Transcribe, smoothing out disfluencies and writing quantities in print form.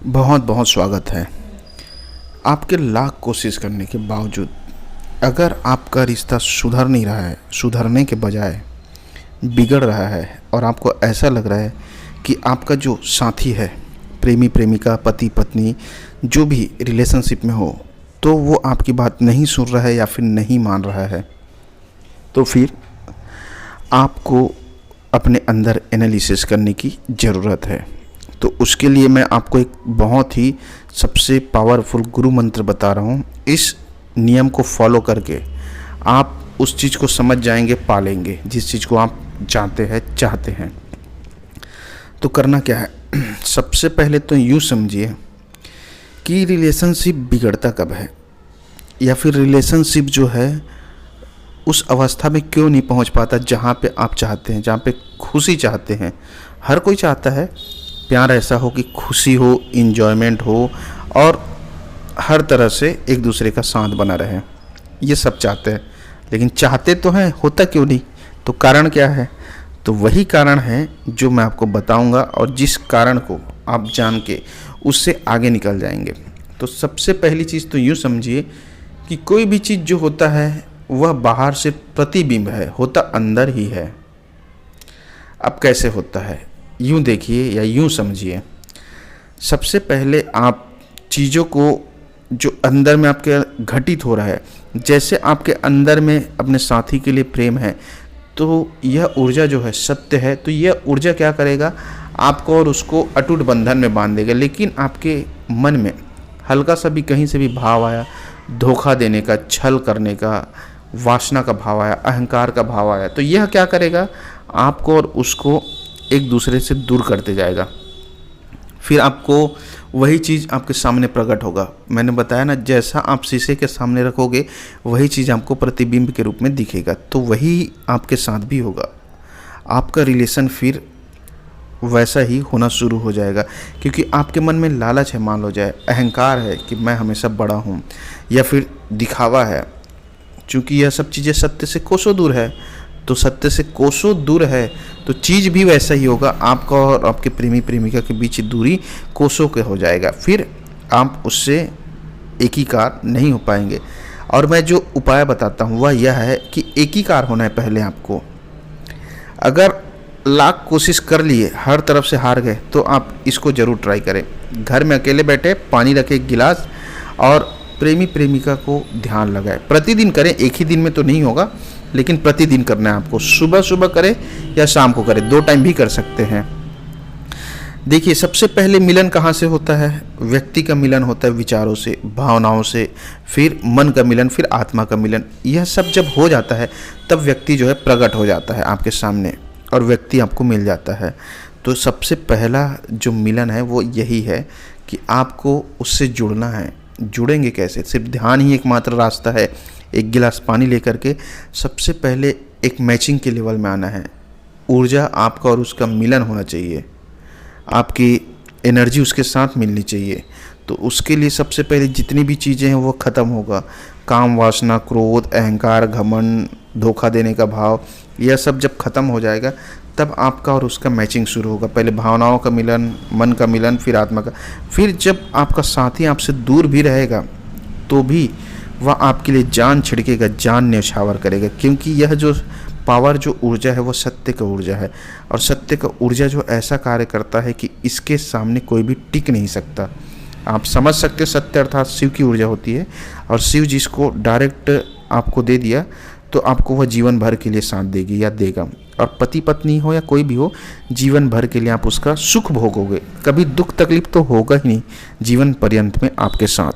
बहुत बहुत स्वागत है। आपके लाख कोशिश करने के बावजूद अगर आपका रिश्ता सुधर नहीं रहा है, सुधरने के बजाय बिगड़ रहा है और आपको ऐसा लग रहा है कि आपका जो साथी है, प्रेमी प्रेमिका, पति पत्नी, जो भी रिलेशनशिप में हो, तो वो आपकी बात नहीं सुन रहा है या फिर नहीं मान रहा है, तो फिर आपको अपने अंदर एनालिसिस करने की ज़रूरत है। तो उसके लिए मैं आपको एक बहुत ही सबसे पावरफुल गुरु मंत्र बता रहा हूँ। इस नियम को फॉलो करके आप उस चीज़ को समझ जाएंगे, पालेंगे, जिस चीज़ को आप जानते हैं, चाहते हैं। तो करना क्या है, सबसे पहले तो यूँ समझिए कि रिलेशनशिप बिगड़ता कब है, या फिर रिलेशनशिप जो है उस अवस्था में क्यों नहीं पहुंच पाता जहां पे आप चाहते हैं, जहां पे खुशी चाहते हैं। हर कोई चाहता है प्यार ऐसा हो कि खुशी हो, इंजॉयमेंट हो और हर तरह से एक दूसरे का साथ बना रहे। ये सब चाहते हैं, लेकिन चाहते तो हैं, होता क्यों नहीं? तो कारण क्या है? तो वही कारण है जो मैं आपको बताऊंगा, और जिस कारण को आप जान के उससे आगे निकल जाएंगे। तो सबसे पहली चीज़ तो यूँ समझिए कि कोई भी चीज़ जो होता है वह बाहर से प्रतिबिंब है, होता अंदर ही है। अब कैसे होता है, यूँ देखिए या यूँ समझिए। सबसे पहले आप चीज़ों को जो अंदर में आपके घटित हो रहा है, जैसे आपके अंदर में अपने साथी के लिए प्रेम है, तो यह ऊर्जा जो है सत्य है, तो यह ऊर्जा क्या करेगा, आपको और उसको अटूट बंधन में बांध देगा। लेकिन आपके मन में हल्का सा भी कहीं से भी भाव आया, धोखा देने का, छल करने का, वासना का भाव आया, अहंकार का भाव आया, तो यह क्या करेगा, आपको और उसको एक दूसरे से दूर करते जाएगा। फिर आपको वही चीज़ आपके सामने प्रकट होगा। मैंने बताया ना, जैसा आप शीशे के सामने रखोगे वही चीज़ आपको प्रतिबिंब के रूप में दिखेगा। तो वही आपके साथ भी होगा। आपका रिलेशन फिर वैसा ही होना शुरू हो जाएगा, क्योंकि आपके मन में लालच है, मान लो जाए अहंकार है कि मैं हमेशा बड़ा हूँ, या फिर दिखावा है। चूँकि यह सब चीज़ें सत्य से कोसों दूर है, तो सत्य से कोसों दूर है तो चीज़ भी वैसा ही होगा। आपका और आपके प्रेमी प्रेमिका के बीच दूरी कोसों के हो जाएगा। फिर आप उससे एकीकार नहीं हो पाएंगे। और मैं जो उपाय बताता हूँ वह यह है कि एकीकार होना है पहले आपको। अगर लाख कोशिश कर लिए, हर तरफ से हार गए, तो आप इसको ज़रूर ट्राई करें। घर में अकेले बैठे पानी रखें एक गिलास, और प्रेमी प्रेमिका को ध्यान लगाए। प्रतिदिन करें, एक ही दिन में तो नहीं होगा, लेकिन प्रतिदिन करना है आपको। सुबह सुबह करें या शाम को करें, 2 टाइम भी कर सकते हैं। देखिए, सबसे पहले मिलन कहाँ से होता है? व्यक्ति का मिलन होता है विचारों से, भावनाओं से, फिर मन का मिलन, फिर आत्मा का मिलन। यह सब जब हो जाता है तब व्यक्ति जो है प्रकट हो जाता है आपके सामने, और व्यक्ति आपको मिल जाता है। तो सबसे पहला जो मिलन है वो यही है कि आपको उससे जुड़ना है। जुड़ेंगे कैसे? सिर्फ ध्यान ही एकमात्र रास्ता है। एक गिलास पानी लेकर के सबसे पहले एक मैचिंग के लेवल में आना है। ऊर्जा आपका और उसका मिलन होना चाहिए, आपकी एनर्जी उसके साथ मिलनी चाहिए। तो उसके लिए सबसे पहले जितनी भी चीज़ें हैं वो ख़त्म होगा। काम, वासना, क्रोध, अहंकार, घमंड, धोखा देने का भाव, यह सब जब ख़त्म हो जाएगा तब आपका और उसका मैचिंग शुरू होगा। पहले भावनाओं का मिलन, मन का मिलन, फिर आत्मा का। फिर जब आपका साथी आपसे दूर भी रहेगा तो भी वह आपके लिए जान छिड़केगा, जान न्यौछावर करेगा, क्योंकि यह जो पावर, जो ऊर्जा है, वो सत्य का ऊर्जा है। और सत्य का ऊर्जा जो ऐसा कार्य करता है कि इसके सामने कोई भी टिक नहीं सकता। आप समझ सकते, सत्य अर्थात शिव की ऊर्जा होती है, और शिव जिसको डायरेक्ट आपको दे दिया तो आपको वह जीवन भर के लिए साथ देगी या देगा। और पति पत्नी हो या कोई भी हो, जीवन भर के लिए आप उसका सुख भोगोगे, कभी दुख तकलीफ तो होगा ही नहीं, जीवन पर्यंत में आपके साथ।